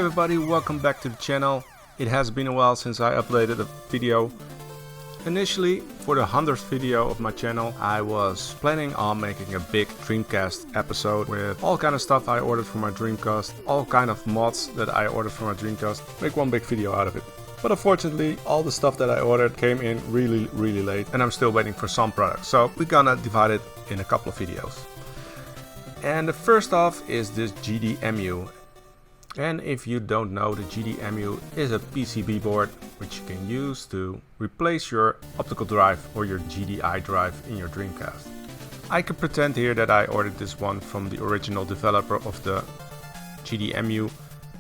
everybody, welcome back to the channel. It has been a while since I uploaded a video. Initially, for the 100th video of my channel, I was planning on making a big Dreamcast episode with all kind of stuff I ordered for my Dreamcast, all kind of mods that I ordered for my Dreamcast, make one big video out of it. But unfortunately, all the stuff that I ordered came in really late and I'm still waiting for some products. So we're gonna divide it in a couple of videos. And the first off is this GDEmu. And if you don't know, the GDEmu is a PCB board which you can use to replace your optical drive or your GDI drive in your Dreamcast. I can pretend here that I ordered this one from the original developer of the GDEmu,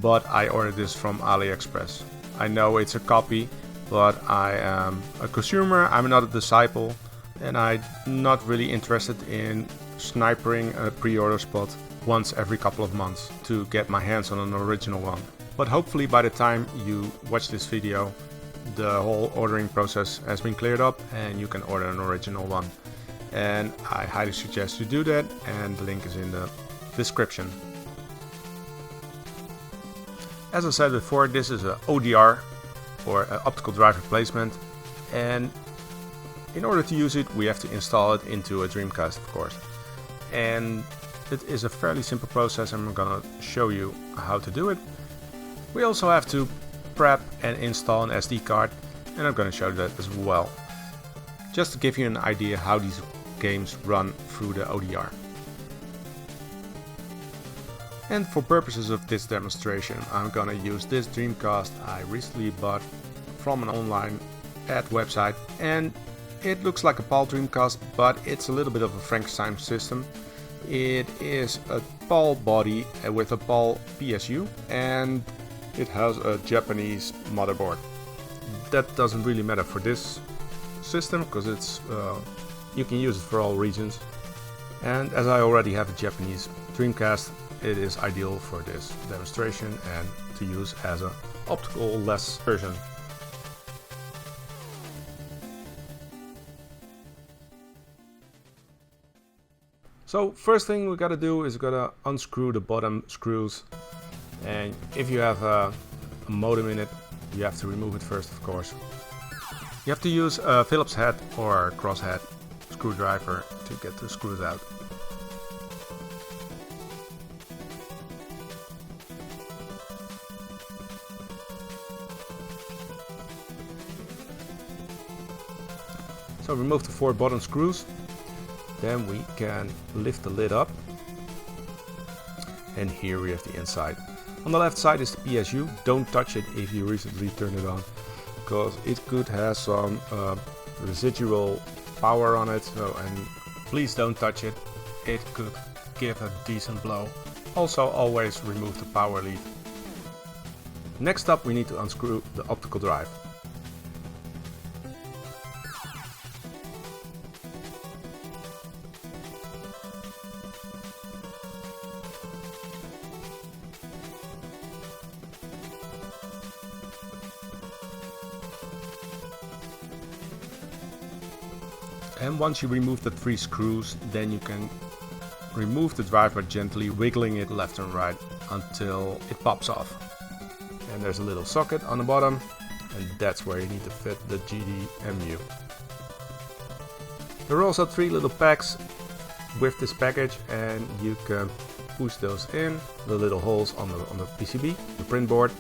but I ordered this from AliExpress. I know it's a copy, but I am a consumer, I'm not a disciple, and I'm not really interested in snipering a pre-order spot once every couple of months to get my hands on an original one. But hopefully by the time you watch this video, the whole ordering process has been cleared up and you can order an original one. And I highly suggest you do that, and the link is in the description. As I said before, this is an ODR, or an optical drive replacement, and in order to use it we have to install it into a Dreamcast, of course. And it is a fairly simple process and I'm gonna show you how to do it. We also have to prep and install an SD card, and I'm gonna show you that as well. Just to give you an idea how these games run through the ODR. And for purposes of this demonstration, I'm gonna use this Dreamcast I recently bought from an online ad website, and it looks like a PAL Dreamcast, but it's a little bit of a Frankenstein system. It is a PAL body with a PAL PSU, and it has a Japanese motherboard. That doesn't really matter for this system because it's you can use it for all regions. And as I already have a Japanese Dreamcast, it is ideal for this demonstration and to use as an optical-less version. So first thing we gotta do is gotta unscrew the bottom screws, and if you have a modem in it, you have to remove it first, of course. You have to use a Phillips head or crosshead screwdriver to get the screws out. So remove the 4 bottom screws. Then we can lift the lid up, and here we have the inside. On the left side is the PSU. Don't touch it if you recently turned it on, because it could have some residual power on it, and please don't touch it. It could give a decent blow. Also always remove the power lead. Next up we need to unscrew the optical drive. And once you remove the 3 screws, then you can remove the drive by gently wiggling it left and right until it pops off. And there's a little socket on the bottom, and that's where you need to fit the GDEmu. There are also 3 little packs with this package, and you can push those in, the little holes on the PCB, the print board.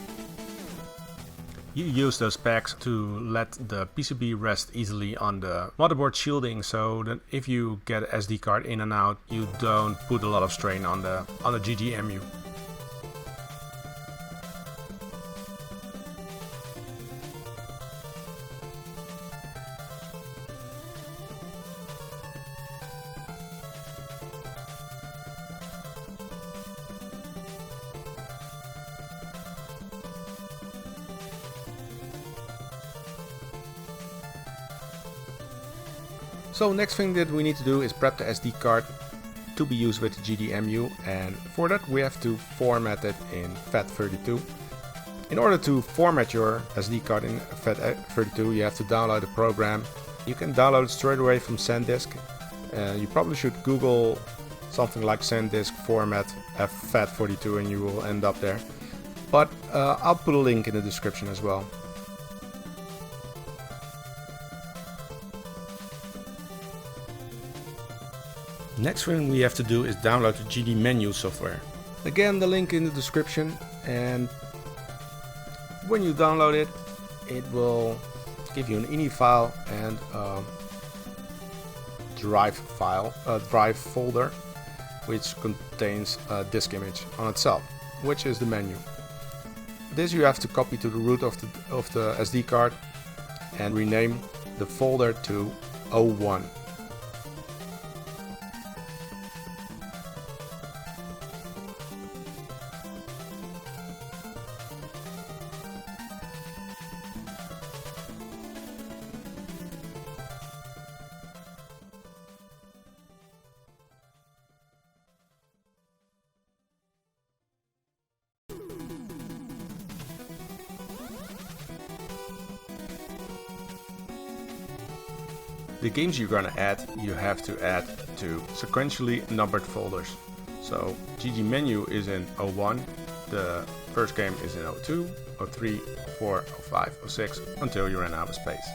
You use those packs to let the PCB rest easily on the motherboard shielding, so that if you get an SD card in and out, you don't put a lot of strain on the GDEmu. So next thing that we need to do is prep the SD card to be used with the GDEmu, and for that we have to format it in FAT32. In order to format your SD card in FAT32, you have to download a program. You can download it straight away from SanDisk. You probably should Google something like SanDisk format FAT42 and you will end up there. but I'll put a link in the description as well. Next thing we have to do is download the GDMenu software. Again, the link in the description, and when you download it, it will give you an ini file and a drive folder, which contains a disk image on itself, which is the menu. This you have to copy to the root of the SD card and rename the folder to O1. The games you're gonna add, you have to add to sequentially numbered folders. So GDMenu is in O1, the first game is in O2, O3, O4, O5, O6, until you run out of space.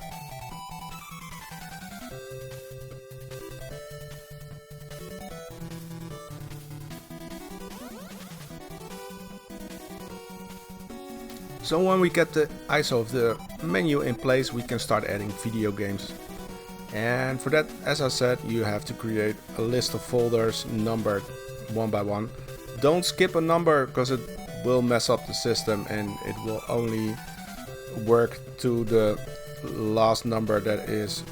So when we get the ISO of the menu in place, we can start adding video games. And for that, as I said, you have to create a list of folders numbered one by one. Don't skip a number, because it will mess up the system and it will only work to the last number that is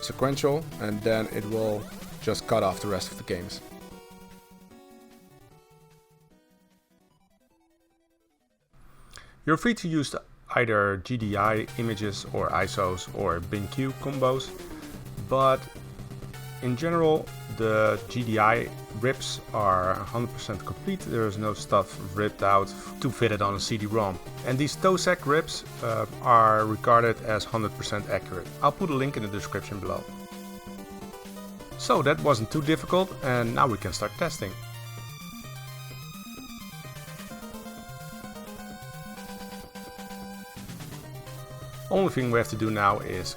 sequential, and then it will just cut off the rest of the games. You're free to use either GDI images or ISOs or BinQ combos, but in general the GDI rips are 100% complete. There is no stuff ripped out to fit it on a CD-ROM. And these TOSEC rips are regarded as 100% accurate. I'll put a link in the description below. So that wasn't too difficult, and now we can start testing. Only thing we have to do now is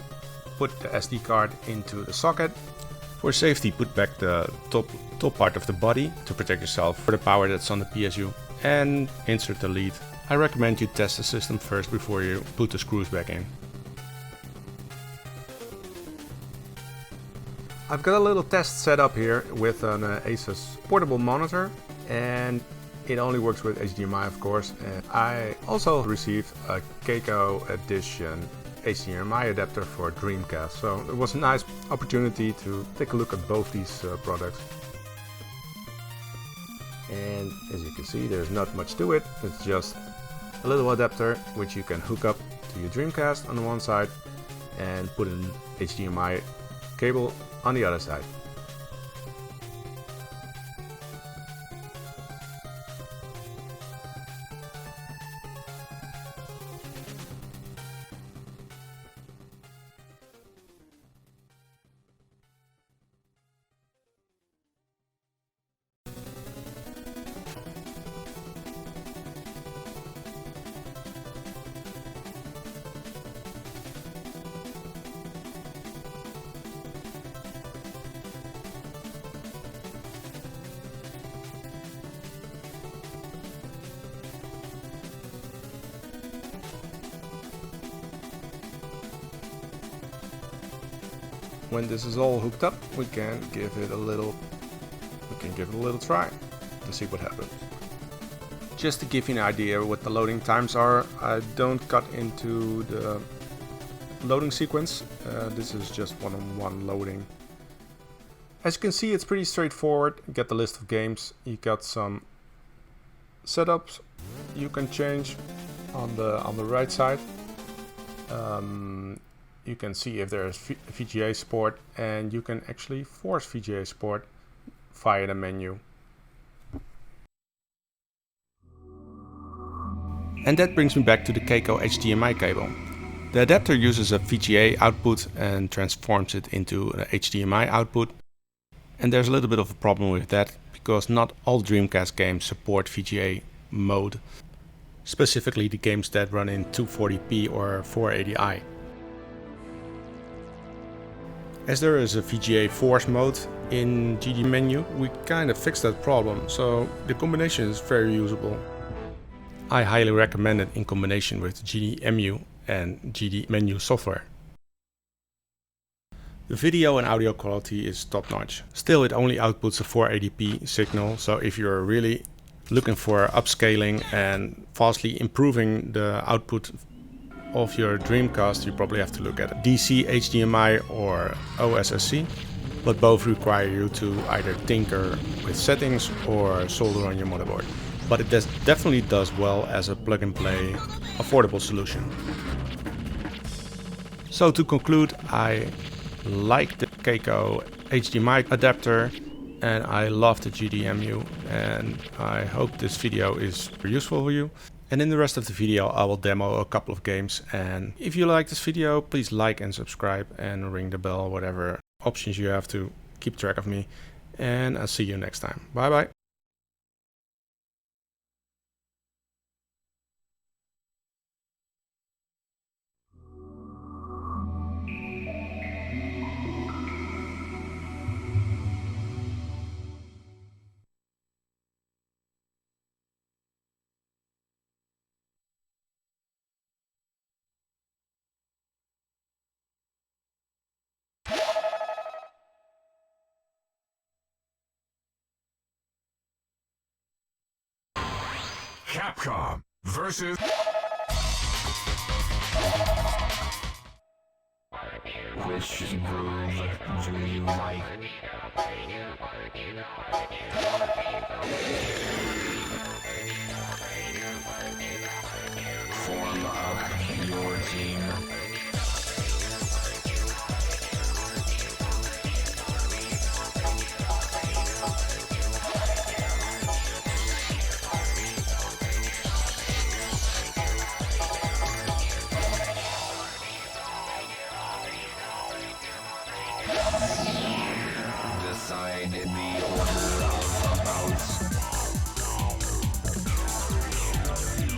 put the SD card into the socket. For safety, put back the top part of the body to protect yourself for the power that's on the PSU, and insert the lead. I recommend you test the system first before you put the screws back in. I've got a little test set up here with an Asus portable monitor, and it only works with HDMI, of course. And I also received a Kaico edition HDMI adapter for Dreamcast, so it was a nice opportunity to take a look at both these products. And as you can see, there's not much to it. It's just a little adapter which you can hook up to your Dreamcast on the one side and put an HDMI cable on the other side. When this is all hooked up, we can give it a little try and see what happens. Just to give you an idea what the loading times are, I don't cut into the loading sequence. This is just one-on-one loading. As you can see, it's pretty straightforward. You get the list of games. You got some setups you can change on the right side. You can see if there is VGA support, and you can actually force VGA support via the menu. And that brings me back to the Kaico HDMI cable. The adapter uses a VGA output and transforms it into an HDMI output. And there's a little bit of a problem with that, because not all Dreamcast games support VGA mode. specifically the games that run in 240p or 480i. As there is a VGA force mode in GDMenu, we kind of fixed that problem, so the combination is very usable. I highly recommend it in combination with GDEmu and GDMenu software. The video and audio quality is top notch. Still, it only outputs a 480p signal, so if you're really looking for upscaling and vastly improving the output of your Dreamcast, you probably have to look at DC HDMI or OSSC, but both require you to either tinker with settings or solder on your motherboard. But it definitely does well as a plug-and-play affordable solution. So to conclude, I like the Kaico HDMI adapter and I love the GDEmu, and I hope this video is useful for you. And in the rest of the video I will demo a couple of games, and if you like this video please like and subscribe and ring the bell, whatever options you have to keep track of me, and I'll see you next time. Bye bye. Capcom versus... Which groove do you like? Form up your team. Decide the order of bouts. Show me.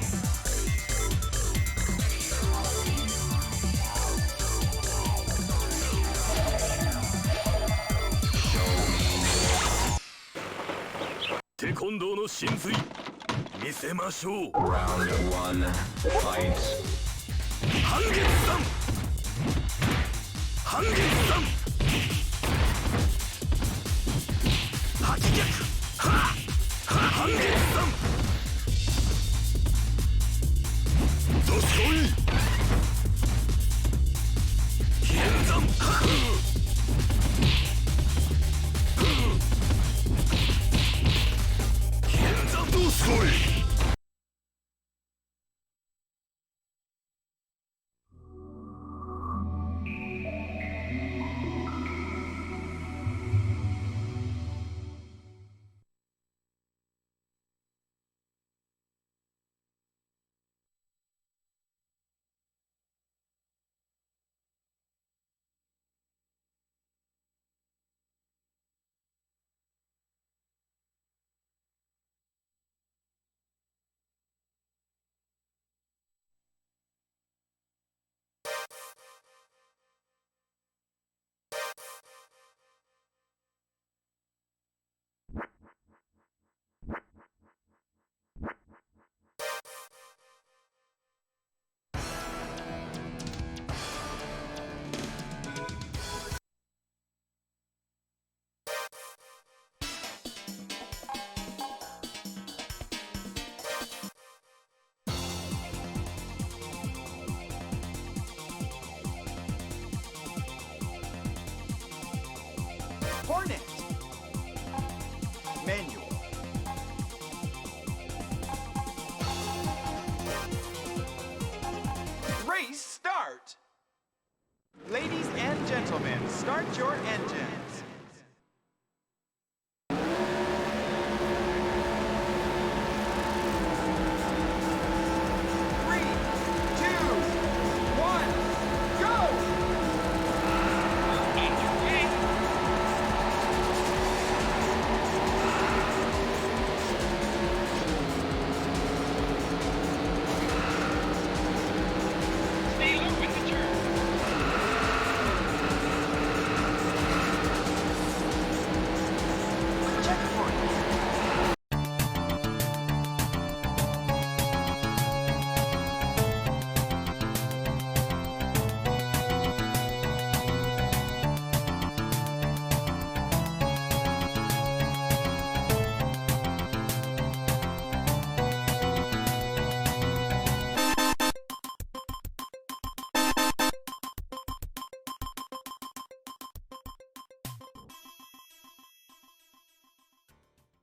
テコンドーの神髄見せましょう。 Round 1, fight. 半月山半月山八逆は半月山どすこい剣山剣山どすこい。Hornet. Manual. Race start. Ladies and gentlemen, start your engines.